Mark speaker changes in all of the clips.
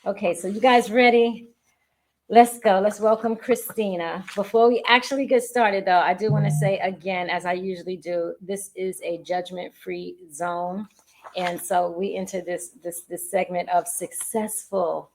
Speaker 1: Okay, so you guys ready? Let's go. Let's welcome Christina. Before we actually get started, though, I do want to say again, as I usually do, this is a judgment-free zone, and so we enter this segment of successful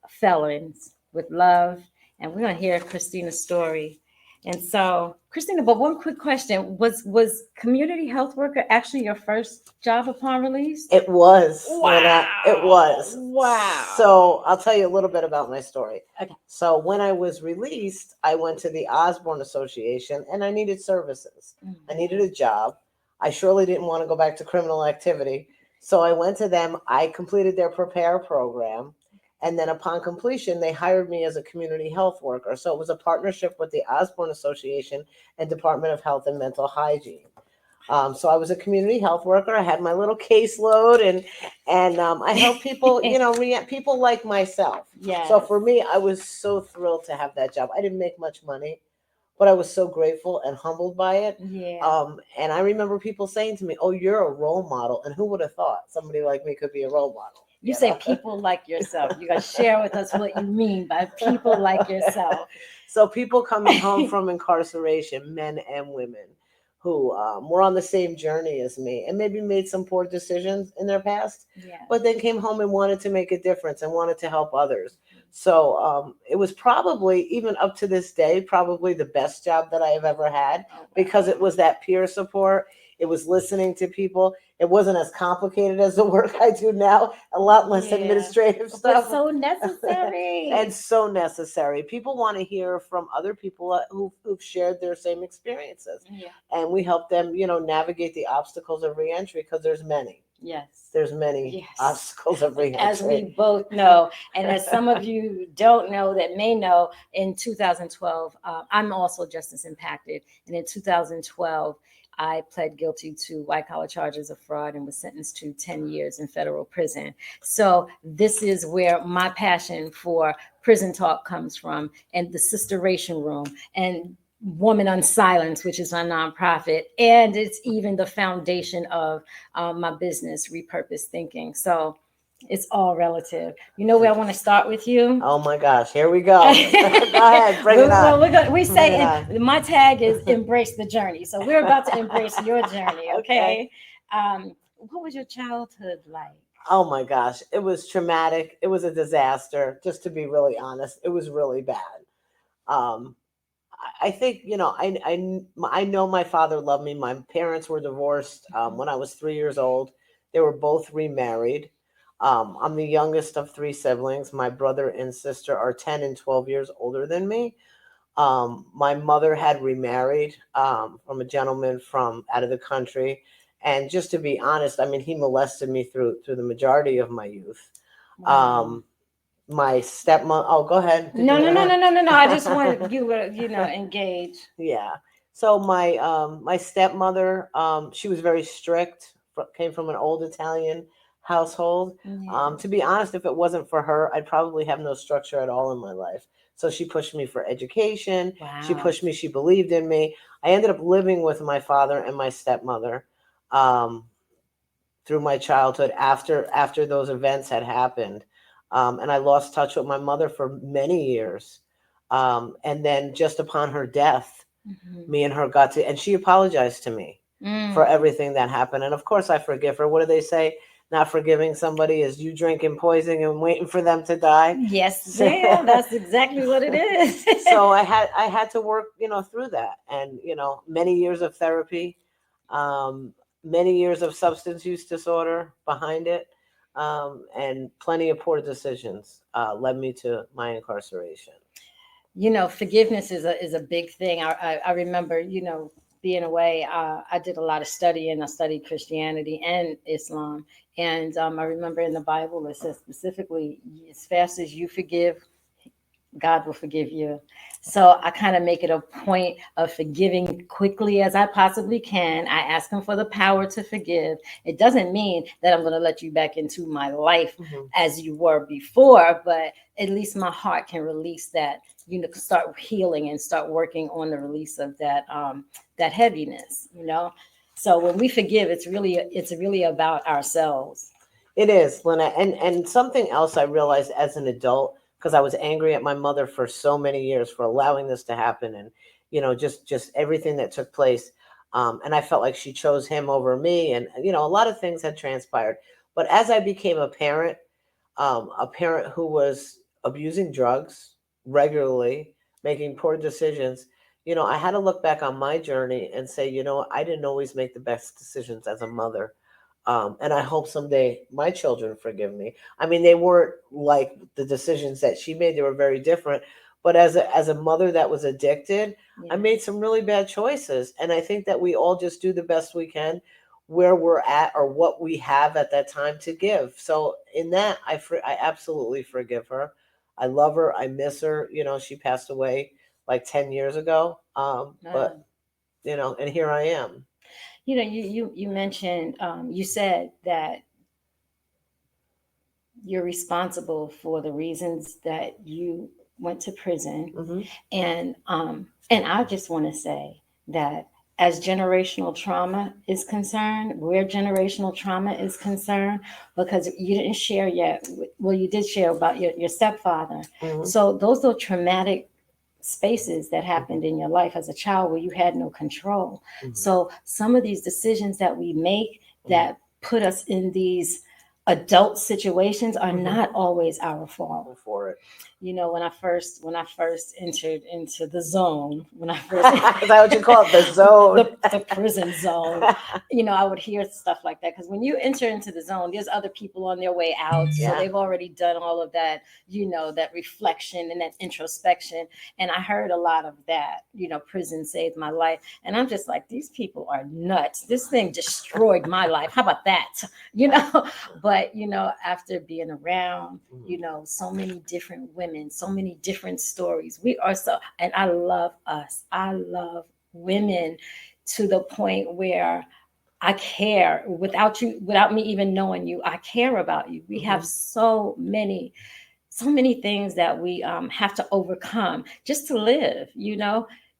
Speaker 1: felons with love, and we're gonna hear Christina's story. And so, Christina, but one quick question: was community health worker actually your first job upon release?
Speaker 2: It was, Nana. It
Speaker 1: Wow!
Speaker 2: was.
Speaker 1: Wow!
Speaker 2: So I'll tell you a little bit about my story.
Speaker 1: Okay.
Speaker 2: So when I was released, I went to the Osborne Association and I needed services. I needed a job. I surely didn't want to go back to criminal activity. So I went to them. I completed their prepare program. And then upon completion, they hired me as a community health worker. So it was a partnership with the Osborne Association and Department of Health and Mental Hygiene. So I was a community health worker. I had my little caseload, and I helped people, people like myself.
Speaker 1: Yes.
Speaker 2: So for me, I was so thrilled to have that job. I didn't make much money, but I was so grateful and humbled by it.
Speaker 1: Yeah.
Speaker 2: And I remember people saying to me, "Oh, you're a role model," and who would have thought somebody like me could be a role model?
Speaker 1: You say people like yourself. You got to share with us what you mean by people like yourself.
Speaker 2: So people coming home from incarceration, men and women, who were on the same journey as me and maybe made some poor decisions in their past,
Speaker 1: Yeah.
Speaker 2: but then came home and wanted to make a difference and wanted to help others. So it was probably, even up to this day, probably the best job that I have ever had, because it was that peer support. It was listening to people. It wasn't as complicated as the work I do now, a lot less
Speaker 1: Yeah.
Speaker 2: administrative
Speaker 1: But
Speaker 2: stuff.
Speaker 1: so necessary.
Speaker 2: And so necessary. People want to hear from other people who've shared their same experiences.
Speaker 1: Yeah.
Speaker 2: And we help them, navigate the obstacles of reentry, because there's many.
Speaker 1: Yes.
Speaker 2: There's many
Speaker 1: Yes.
Speaker 2: obstacles of reentry.
Speaker 1: As we both know, and as some of you don't know that may know, in 2012, I'm also justice impacted. And in 2012, I pled guilty to white collar charges of fraud and was sentenced to 10 years in federal prison. So this is where my passion for prison talk comes from, and the Sisteration Room, and Woman on Silence, which is my nonprofit, and it's even the foundation of my business, Repurpose Thinking. So it's all relative. You know where I want to start with you?
Speaker 2: Oh my gosh, here we go. Go ahead, bring it on.
Speaker 1: Well, we say my tag is embrace the journey. So we're about to embrace your journey, okay? What was your childhood like?
Speaker 2: Oh my gosh, it was traumatic. It was a disaster, just to be really honest. It was really bad. Um, I think, I know my father loved me. My parents were divorced when I was 3 years old. They were both remarried. I'm the youngest of three siblings. My brother and sister are 10 and 12 years older than me. My mother had remarried from a gentleman from out of the country. And just to be honest, I mean, he molested me through the majority of my youth.
Speaker 1: Wow.
Speaker 2: My stepmom. Oh, go ahead.
Speaker 1: No. I just wanted you were, engage.
Speaker 2: Yeah. So my stepmother, she was very strict. Came from an old Italian household.
Speaker 1: Yeah.
Speaker 2: To be honest, if it wasn't for her, I'd probably have no structure at all in my life. So she pushed me for education.
Speaker 1: Wow.
Speaker 2: She pushed me. She believed in me. I ended up living with my father and my stepmother um, through my childhood after those events had happened. And I lost touch with my mother for many years. And then just upon her death, me and her got to, and she apologized to me for everything that happened. And of course, I forgive her. What do they say? Not forgiving somebody is you drinking poison and waiting for them to die.
Speaker 1: Yes, ma'am. That's exactly what it is.
Speaker 2: So I had to work, through that, and many years of therapy, many years of substance use disorder behind it, and plenty of poor decisions led me to my incarceration.
Speaker 1: Forgiveness is a big thing. I remember, being away. I did a lot of studying. I studied Christianity and Islam, and I remember in the Bible it says specifically, as fast as you forgive, God will forgive you. So I kind of make it a point of forgiving quickly as I possibly can. I ask him for the power to forgive. It doesn't mean that I'm going to let you back into my life as you were before, but at least my heart can release that, start healing and start working on the release of that heaviness, So when we forgive, it's really about ourselves.
Speaker 2: It is, Lynette. And something else I realized as an adult, because I was angry at my mother for so many years for allowing this to happen, and just everything that took place. And I felt like she chose him over me, and a lot of things had transpired. But as I became a parent who was abusing drugs regularly, making poor decisions, I had to look back on my journey and say, I didn't always make the best decisions as a mother. And I hope someday my children forgive me. I mean, they weren't like the decisions that she made; they were very different. But as a mother that was addicted, I
Speaker 1: Yeah.
Speaker 2: made some really bad choices, and I think that we all just do the best we can where we're at or what we have at that time to give. So in that, I absolutely forgive her. I love her. I miss her. She passed away like 10 years ago.
Speaker 1: Uh,
Speaker 2: But and here I am.
Speaker 1: you mentioned, you said that you're responsible for the reasons that you went to prison.
Speaker 2: Hmm.
Speaker 1: And I just want to say that as generational trauma is concerned, where generational trauma is concerned, because you didn't share yet, well, you did share about your stepfather.
Speaker 2: Hmm.
Speaker 1: So those are traumatic spaces that
Speaker 2: Hmm.
Speaker 1: happened in your life as a child where you had no control.
Speaker 2: Hmm.
Speaker 1: So some of these decisions that we make
Speaker 2: Hmm.
Speaker 1: that put us in these adult situations are
Speaker 2: Hmm.
Speaker 1: not always our fault.
Speaker 2: For it.
Speaker 1: When I first entered into the zone, when I first
Speaker 2: Is that what you call it? The zone.
Speaker 1: the prison zone, I would hear stuff like that, because when you enter into the zone, there's other people on their way out, so
Speaker 2: Yeah.
Speaker 1: they've already done all of that, that reflection and that introspection. And I heard a lot of that. Prison saved my life, and I'm just like, these people are nuts. This thing destroyed my life. How about that? you know but after being around,
Speaker 2: Mhm.
Speaker 1: so many different women, so many different stories. We are so, and I love us. I love women to the point where I care without me even knowing you. I care about you. We have
Speaker 2: Mhm.
Speaker 1: so many things that we have to overcome just to live,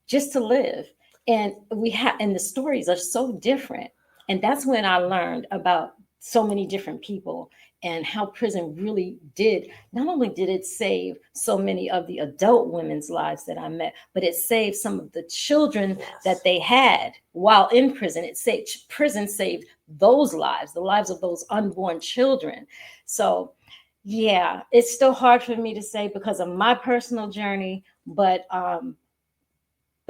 Speaker 1: just to live. And the stories are so different. And that's when I learned about so many different people, and how prison really did, not only did it save so many of the adult women's lives that I met, but it saved some of the children
Speaker 2: Yes.
Speaker 1: that they had while in prison. Prison saved those lives, the lives of those unborn children. So yeah, it's still hard for me to say because of my personal journey, but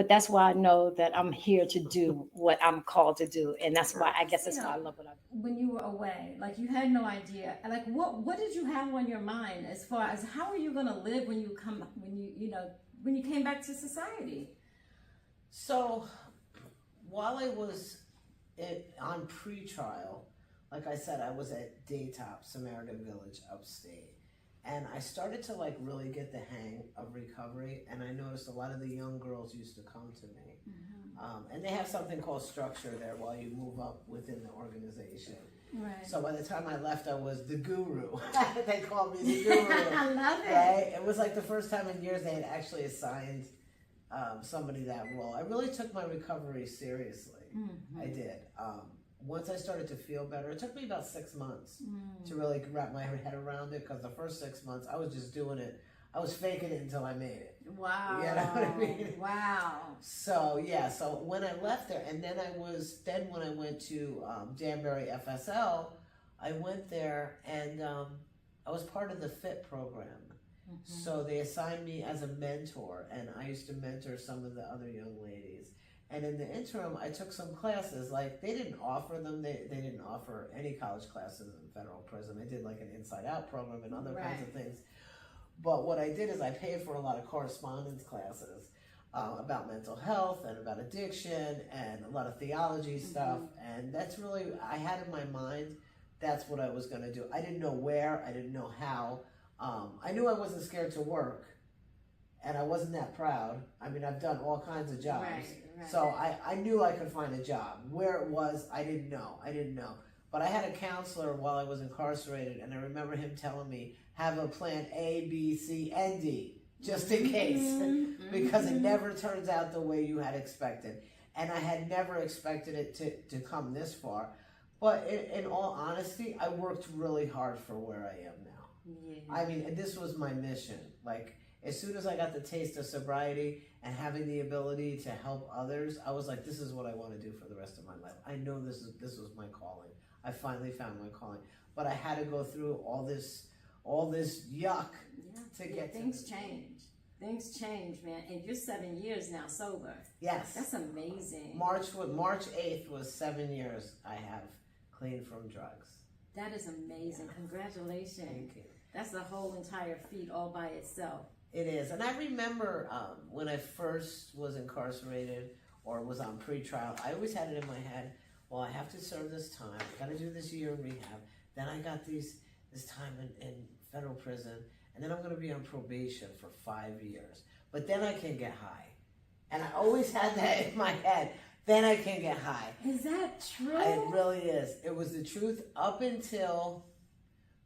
Speaker 1: that's why I know that I'm here to do what I'm called to do, and that's why I guess that's why I love what I do. When you were away, like you had no idea, like what did you have on your mind as far as how are you going to live when you came back to society?
Speaker 2: So while I was on pre-trial, like I said, I was at Daytop, Samaritan Village, upstate. And I started to like really get the hang of recovery, and I noticed a lot of the young girls used to come to me. And they have something called structure there while you move up within the organization.
Speaker 1: Right.
Speaker 2: So by the time I left, I was the guru. They called me the guru.
Speaker 1: I love it.
Speaker 2: Right? It was like the first time in years they had actually assigned somebody that role. I really took my recovery seriously. I did. Once I started to feel better, it took me about 6 months to really wrap my head around it, because the first 6 months I was just doing it. I was faking it until I made it.
Speaker 1: Wow.
Speaker 2: You know what I mean?
Speaker 1: Wow.
Speaker 2: So yeah, so when I left there, and then when I went to Danbury FSL, I went there and I was part of the FIT program. So they assigned me as a mentor, and I used to mentor some of the other young ladies. And in the interim, I took some classes. Like they didn't offer them; they didn't offer any college classes in federal prison. They did like an Inside Out program and other kinds of things. But what I did is I paid for a lot of correspondence classes about mental health and about addiction and a lot of theology stuff. And that's really, I had in my mind, that's what I was going to do. I didn't know where, I didn't know how. I knew I wasn't scared to work, and I wasn't that proud. I mean, I've done all kinds of jobs. Right. So I knew I could find a job. Where it was, I didn't know. But I had a counselor while I was incarcerated, and I remember him telling me, have a plan A, B, C, and D, just in case, because it never turns out the way you had expected. And I had never expected it to come this far. But in all honesty, I worked really hard for where I am now.
Speaker 1: Yeah.
Speaker 2: I mean, and this was my mission. Like, as soon as I got the taste of sobriety and having the ability to help others, I was like, this is what I want to do for the rest of my life. I know this was my calling. I finally found my calling. But I had to go through all this yuck to get
Speaker 1: things change. Things change, man. And you're 7 years now sober.
Speaker 2: Yes.
Speaker 1: That's amazing.
Speaker 2: March 8th was 7 years I have clean from drugs.
Speaker 1: That is amazing.
Speaker 2: Yeah.
Speaker 1: Congratulations.
Speaker 2: Thank you.
Speaker 1: That's the whole entire feat all by itself.
Speaker 2: It is. And I remember when I first was incarcerated or was on pretrial, I always had it in my head, well, I have to serve this time. I got to do this year in rehab. Then I got this time in federal prison. And then I'm going to be on probation for 5 years. But then I can get high. And I always had that in my head. Then I can get high.
Speaker 1: Is that true?
Speaker 2: It really is. It was the truth up until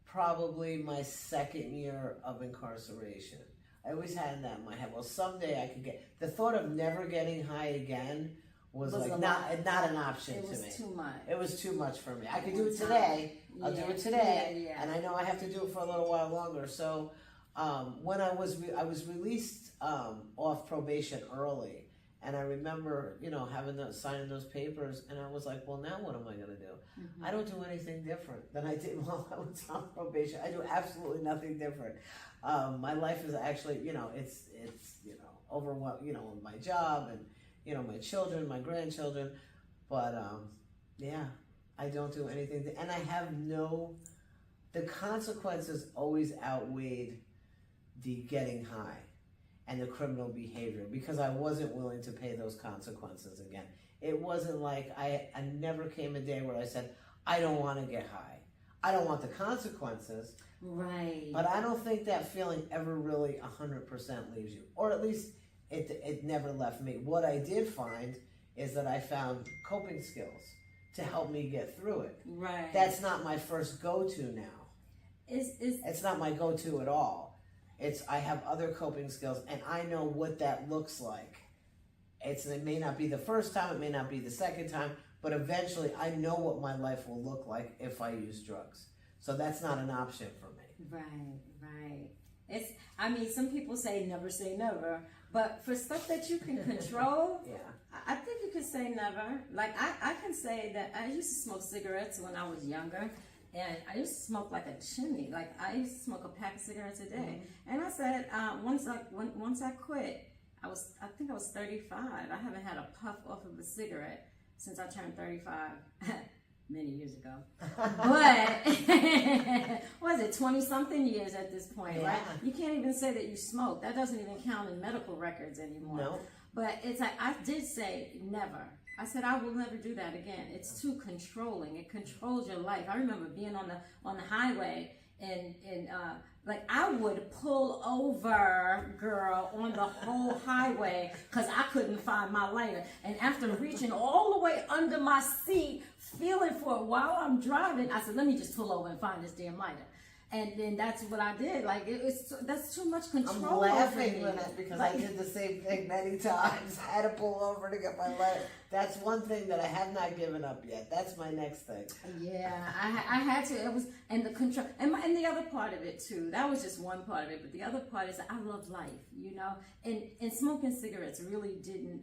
Speaker 2: probably my second year of incarceration. I always had that in my head. Well, someday I could get... The thought of never getting high again was like not an option to me.
Speaker 1: It was too much.
Speaker 2: It was too much for me. I could do it today. I'll do it today.
Speaker 1: Yeah.
Speaker 2: And I know I have to do it for a little while longer. So when I was released off probation early, and I remember, signing those papers, and I was like, well, now what am I going to do?
Speaker 1: Mm-hmm.
Speaker 2: I don't do anything different than I did while I was on probation. I do absolutely nothing different. My life is actually, it's overwhelmed, with my job and, my children, my grandchildren. But, I don't do anything. And I have the consequences always outweighed the getting high and the criminal behavior because I wasn't willing to pay those consequences again. It wasn't like I never came a day where I said, I don't want to get high. I don't want the consequences.
Speaker 1: Right.
Speaker 2: But I don't think that feeling ever really 100% leaves you. Or at least it never left me. What I did find is that I found coping skills to help me get through it.
Speaker 1: Right.
Speaker 2: That's not my first go-to now. It's not my go-to at all. I have other coping skills, and I know what that looks like. It may not be the first time, it may not be the second time, but eventually I know what my life will look like if I use drugs. So that's not an option for me.
Speaker 1: Right. Some people say never, but for stuff that you can control,
Speaker 2: Yeah.
Speaker 1: I think you can say never. Like I can say that I used to smoke cigarettes when I was younger. And I used to smoke like a chimney. Like I used to smoke a pack of cigarettes a day.
Speaker 2: Mm-hmm.
Speaker 1: And I said, once I quit, I think I was 35. I haven't had a puff off of a cigarette since I turned 35 many years ago. But was it 20-something years at this point,
Speaker 2: Yeah.
Speaker 1: right? You can't even say that you smoke. That doesn't even count in medical records anymore.
Speaker 2: No.
Speaker 1: But it's like I did say never. I said I will never do that again. It's too controlling. It controls your life. I remember being on the highway and like I would pull over, girl, on the whole highway because I couldn't find my lighter. And after reaching all the way under my seat, feeling for it while I'm driving, I said, let me just pull over and find this damn lighter. And then that's what I did. Like that's too much control.
Speaker 2: I'm laughing
Speaker 1: over me.
Speaker 2: because I did the same thing many times. I had to pull over to get my lighter. That's one thing that I have not given up yet. That's my next thing.
Speaker 1: Yeah, I had to. It was and the control and the other part of it too. That was just one part of it, but the other part is that I love life, And smoking cigarettes really didn't.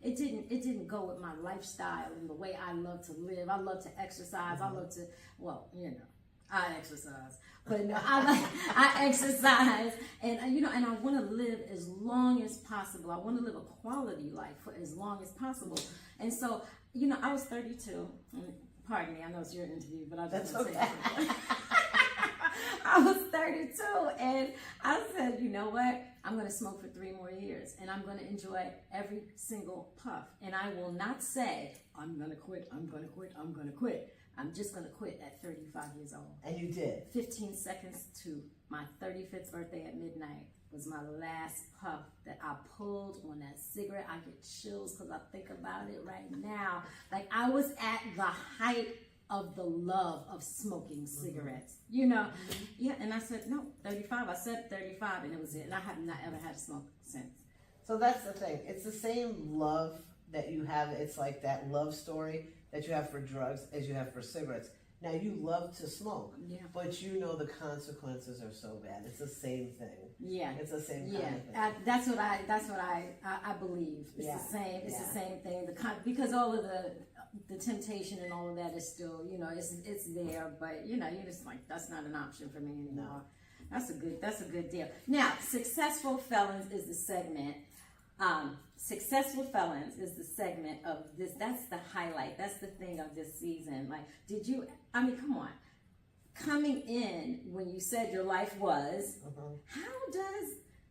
Speaker 1: It didn't go with my lifestyle and the way I love to live. I love to exercise.
Speaker 2: Mm-hmm.
Speaker 1: I love to. I exercise, but no, I exercise, and and I want to live as long as possible. I want to live a quality life for as long as possible. And so, I was 32. Pardon me, I know it's your interview, but I just want to say something. I was 32, and I said, you know what? I'm going to smoke for 3 more years, and I'm going to enjoy every single puff. And I will not say, I'm going to quit, I'm going to quit, I'm going to quit. I'm just going to quit at 35 years old.
Speaker 2: And you did.
Speaker 1: 15 seconds to my 35th birthday at midnight was my last puff that I pulled on that cigarette. I get chills because I think about it right now. Like I was at the height of the love of smoking cigarettes,
Speaker 2: Mm-hmm.
Speaker 1: Yeah, and I said, no, 35. I said 35 and it was it. And I have not ever had to smoke since.
Speaker 2: So that's the thing. It's the same love that you have. It's like that love story that you have for drugs as you have for cigarettes. Now you love to smoke, but you know the consequences are so bad. It's the same thing.
Speaker 1: Yeah,
Speaker 2: it's the same
Speaker 1: yeah.
Speaker 2: kind of thing.
Speaker 1: That's what I believe. It's the same. It's the same thing. Because all of the temptation and all of that is still, it's there, but you're just like, that's not an option for me anymore. No. That's a good deal. Now, Successful Felons is the segment. Successful Felons is the segment of this. That's the highlight. That's the thing of this season. Like, come on. Coming in when you said your life was,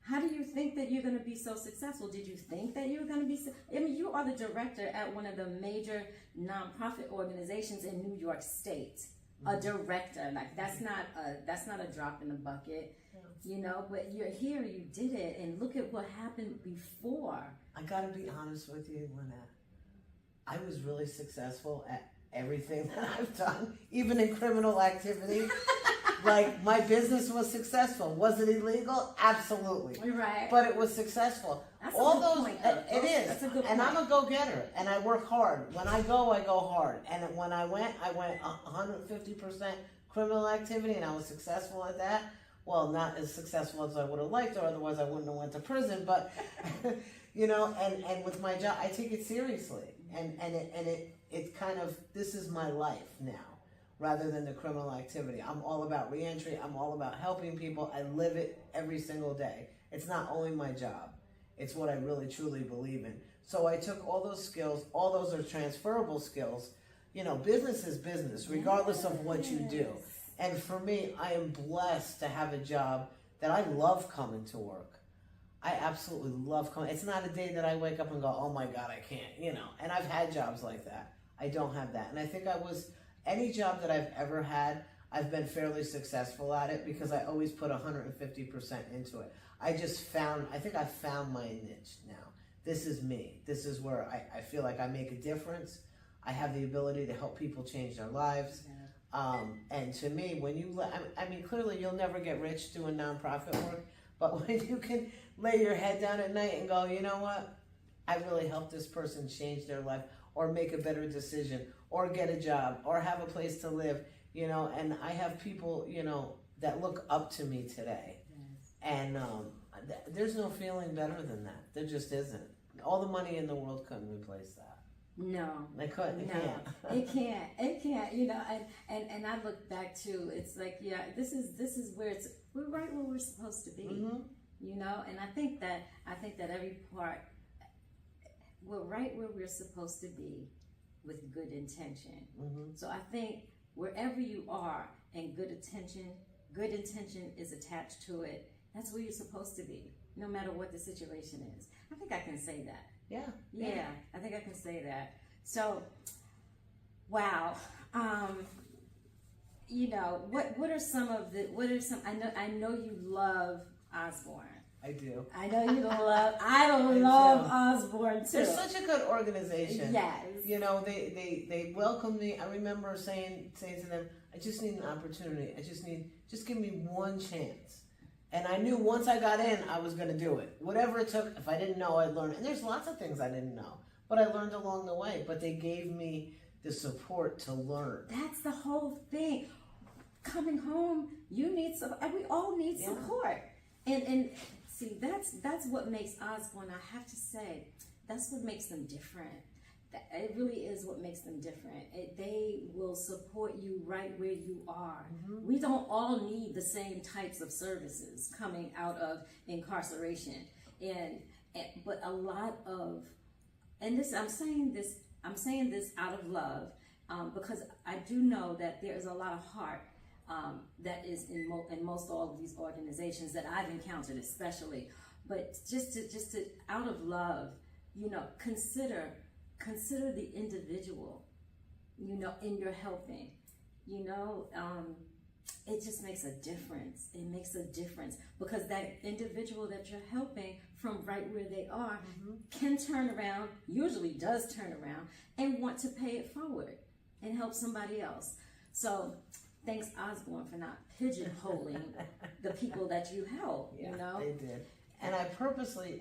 Speaker 1: how do you think that you're going to be so successful? Did you think that you were going to be, you are the director at one of the major nonprofit organizations in New York State. A director, like that's not a drop in the bucket, but you're here, you did it, and look at what happened before.
Speaker 2: I gotta be honest with you, Lynette. I was really successful at everything that I've done, even in criminal activity. Like, my business was successful. Was it illegal? Absolutely.
Speaker 1: Right.
Speaker 2: But it was successful.
Speaker 1: That's all those point,
Speaker 2: it is.
Speaker 1: That's a good
Speaker 2: and
Speaker 1: point.
Speaker 2: I'm a go-getter, and I work hard. When I go hard. And when I went 150% criminal activity, and I was successful at that. Well, not as successful as I would have liked, or otherwise I wouldn't have went to prison. But and with my job, I take it seriously, and it's kind of, this is my life now, rather than the criminal activity. I'm all about reentry. I'm all about helping people. I live it every single day. It's not only my job. It's what I really truly believe in. So I took all those skills. All those are transferable skills. Business is business, regardless of what you do. And for me, I am blessed to have a job that I love coming to work. I absolutely love coming. It's not a day that I wake up and go, oh my God, I can't, And I've had jobs like that. I don't have that. And I think any job that I've ever had, I've been fairly successful at it because I always put 150% into it. I think I found my niche now. This is me. This is where I feel like I make a difference. I have the ability to help people change their lives. And to me, when clearly you'll never get rich doing nonprofit work, but when you can lay your head down at night and go, you know what? I really helped this person change their life, or make a better decision, or get a job, or have a place to live, and I have people, that look up to me today. Yes. And there's no feeling better than that. There just isn't. All the money in the world couldn't replace that.
Speaker 1: No,
Speaker 2: they couldn't.
Speaker 1: No, it can't. It can't. And I look back to, it's like, this is where we're right where we're supposed to be. Mm-hmm. And I think that every part, we're right where we're supposed to be with good intention. Mm-hmm. So I think wherever you are and good intention is attached to it, that's where you're supposed to be, no matter what the situation is. I think I can say that. Yeah, I think I can say that. So, wow. What are some? I know you love Osborne.
Speaker 2: I do.
Speaker 1: I know you love. I love Osborne too.
Speaker 2: They're such a good organization.
Speaker 1: Yes.
Speaker 2: They welcomed me. I remember saying to them, I just need an opportunity. Just give me one chance. And I knew once I got in, I was going to do it. Whatever it took. If I didn't know, I'd learn. And there's lots of things I didn't know, but I learned along the way. But they gave me the support to learn.
Speaker 1: That's the whole thing. Coming home, you need some. We all need support. And see, that's what makes Osborne. I have to say, that's what makes them different. It really is what makes them different. They will support you right where you are. Mm-hmm. We don't all need the same types of services coming out of incarceration, but a lot of, and this I'm saying this out of love, because I do know that there is a lot of heart that is in most all of these organizations that I've encountered, especially. But just to out of love, consider the individual, in your helping, it just makes a difference. It makes a difference because that individual that you're helping from right where they are can turn around, usually does turn around, and want to pay it forward and help somebody else. So thanks, Osborne, for not pigeonholing the people that you help.
Speaker 2: They did. And I purposely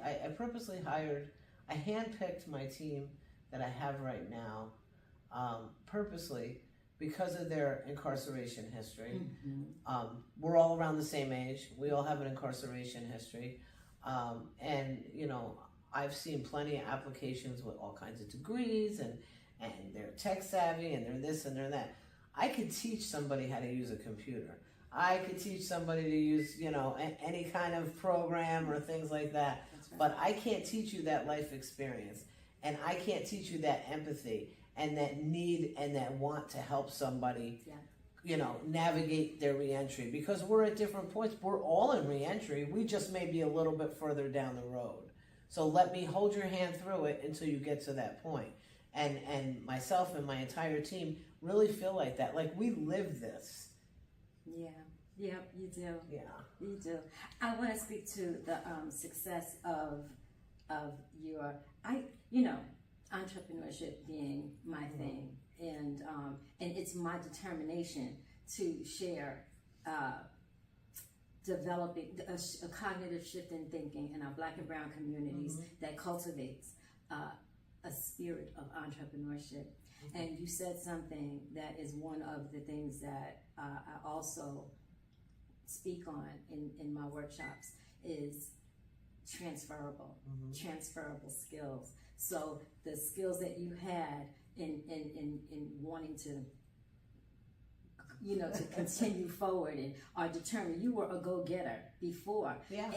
Speaker 2: handpicked my team that I have right now purposely because of their incarceration history.
Speaker 1: Mm-hmm.
Speaker 2: We're all around the same age. We all have an incarceration history. And, I've seen plenty of applications with all kinds of degrees and they're tech savvy and they're this and they're that. I could teach somebody how to use a computer. I could teach somebody to use, any kind of program or things like that.
Speaker 1: Right.
Speaker 2: But I can't teach you that life experience. And I can't teach you that empathy and that need and that want to help somebody, navigate their reentry. Because we're at different points. We're all in reentry. We just may be a little bit further down the road. So let me hold your hand through it until you get to that point. And myself and my entire team really feel like that. Like we live this.
Speaker 1: Yeah. Yep, you do.
Speaker 2: Yeah.
Speaker 1: You do. I want to speak to the success of your entrepreneurship being my thing, and it's my determination to share developing a cognitive shift in thinking in our Black and Brown communities that cultivates a spirit of entrepreneurship. And you said something that is one of the things that I also speak on in my workshops is transferable skills. So the skills that you had in wanting to to continue forward and are determined. You were a go-getter before.
Speaker 2: Yeah.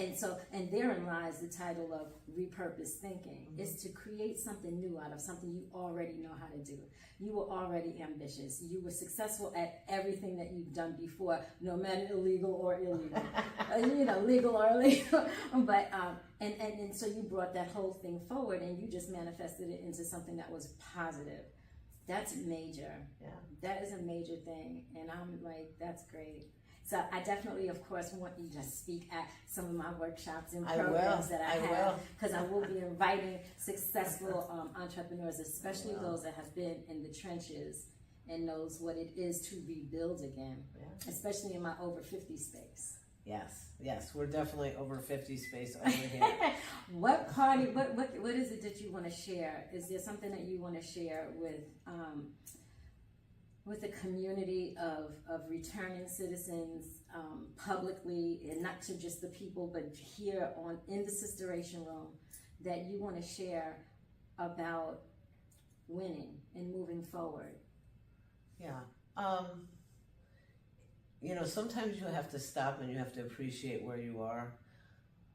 Speaker 1: And therein lies the title of repurposed thinking, is to create something new out of something you already know how to do. You were already ambitious. You were successful at everything that you've done before, no matter illegal or illegal, legal or illegal. But, and so you brought that whole thing forward and you just manifested it into something that was positive. That's major.
Speaker 2: Yeah.
Speaker 1: That is a major thing. And I'm like, that's great. So I definitely, of course, want you to speak at some of my workshops and programs that I have. Because I will be inviting successful entrepreneurs, especially those that have been in the trenches and knows what it is to rebuild again, especially in my over 50 space.
Speaker 2: Yes, we're definitely over 50 space over here.
Speaker 1: What is it that you want to share? Is there something that you want to share with the community of returning citizens publicly, and not to just the people, but here in the Sisteration Room, that you want to share about winning and moving forward?
Speaker 2: Yeah. Sometimes you have to stop and you have to appreciate where you are.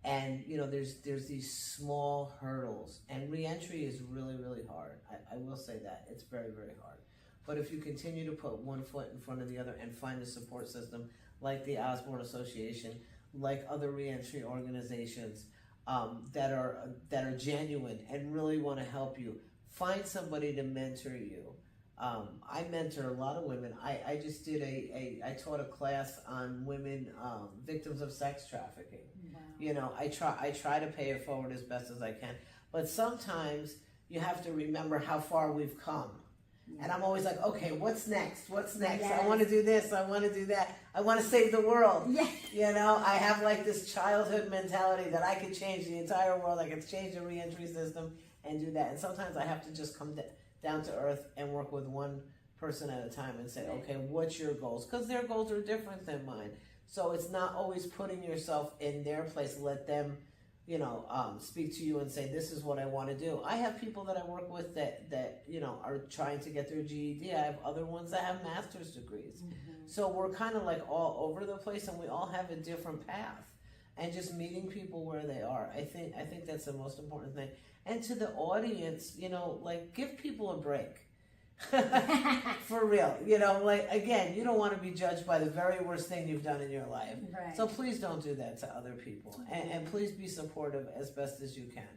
Speaker 2: And, there's these small hurdles. And reentry is really, really hard. I will say that. It's very, very hard. But if you continue to put one foot in front of the other and find a support system like the Osborne Association, like other reentry organizations that are genuine and really want to help you, find somebody to mentor you. I mentor a lot of women. I just did I taught a class on women victims of sex trafficking. Wow. I try to pay it forward as best as I can, but sometimes you have to remember how far we've come. Yeah. And I'm always like, okay, what's next? Yes. I want to do this. I want to do that. I want to save the world. Yes. I have like this childhood mentality that I could change the entire world. I could change the reentry system and do that. And sometimes I have to just come down to earth and work with one person at a time and say, okay, what's your goals? Because their goals are different than mine. So it's not always putting yourself in their place. Let them, speak to you and say, this is what I want to do. I have people that I work with that are trying to get their GED. I have other ones that have master's degrees. Mm-hmm. So we're kind of like all over the place, and we all have a different path. And just meeting people where they are. I think that's the most important thing. And to the audience, give people a break. For real. Again, you don't want to be judged by the very worst thing you've done in your life. Right. So please don't do that to other people. And please be supportive as best as you can.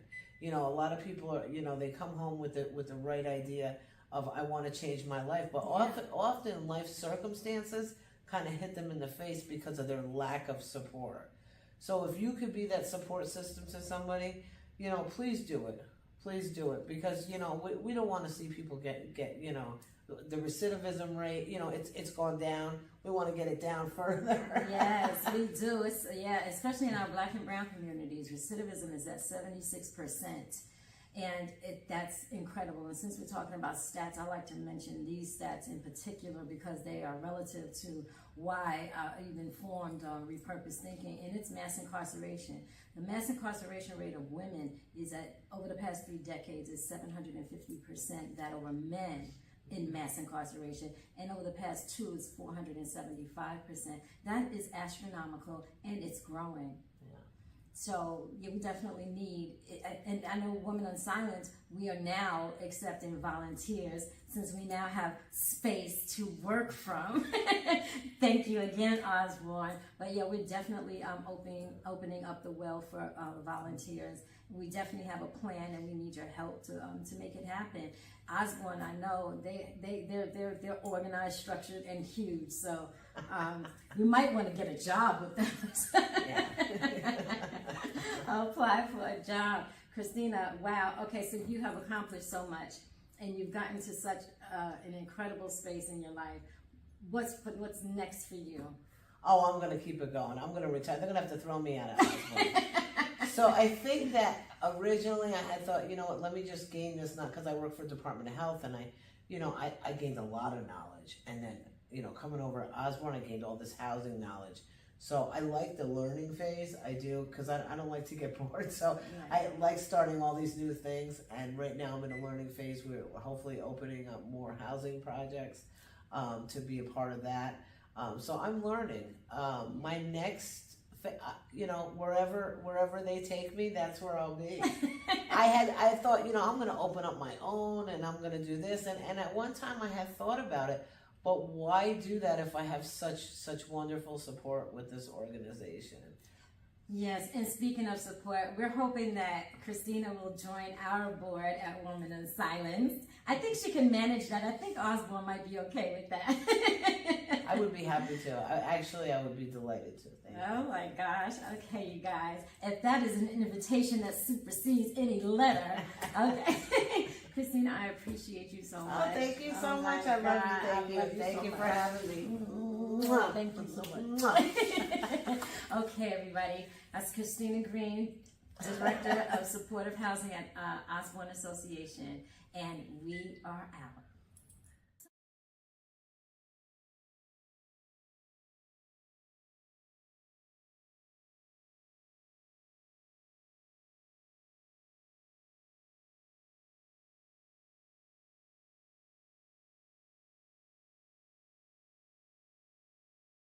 Speaker 2: A lot of people are, they come home with the right idea of, I want to change my life. But often life circumstances kind of hit them in the face because of their lack of support. So if you could be that support system to somebody, please do it. Please do it, because we don't want to see people get the recidivism rate. It's gone down. We want to get it down further.
Speaker 1: Yes, we do. Especially in our Black and Brown communities, recidivism is at 76%, And that's incredible. And since we're talking about stats, I like to mention these stats in particular because they are relative to why I even formed Repurposed Thinking, and it's mass incarceration. The mass incarceration rate of women is at, over the past 3 decades, is 750% that over men in mass incarceration, and over the past 2 is 475%. That is astronomical, and it's growing. So yeah, we definitely need, and I know Women on Silence, we are now accepting volunteers since we now have space to work from. Thank you again, Osborne. But yeah, we're definitely opening up the well for volunteers. We definitely have a plan, and we need your help to make it happen. Osborne, I know they're organized, structured, and huge. So you might want to get a job with them. Apply for a job. Christina, wow. Okay, so you have accomplished so much, and you've gotten to such an incredible space in your life. What's next for you?
Speaker 2: Oh, I'm going to keep it going. I'm going to retire. They're going to have to throw me out of Osborne. So I think that originally I had thought, you know what, let me just gain this, not because I work for Department of Health, and I gained a lot of knowledge. And then, coming over at Osborne, I gained all this housing knowledge. So I like the learning phase. I do, because I don't like to get bored. So I like starting all these new things. And right now I'm in a learning phase. We're hopefully opening up more housing projects to be a part of that. So I'm learning. My next, wherever they take me, that's where I'll be. I thought, I'm going to open up my own, and I'm going to do this. And at one time I had thought about it. But why do that if I have such wonderful support with this organization?
Speaker 1: Yes, and speaking of support, we're hoping that Christina will join our board at Women in Silence. I think she can manage that. I think Osborne might be okay with that.
Speaker 2: I would be happy to. I would be delighted to. Thank you.
Speaker 1: Oh my gosh. Okay, you guys. If that is an invitation that supersedes any letter, okay. Christina, I appreciate you so much.
Speaker 2: Oh, thank you so much. I love you. Thank you for having me.
Speaker 1: Thank you so much. Okay, everybody. That's Christina Green, Director of Supportive Housing at Osborne Association, and we are out.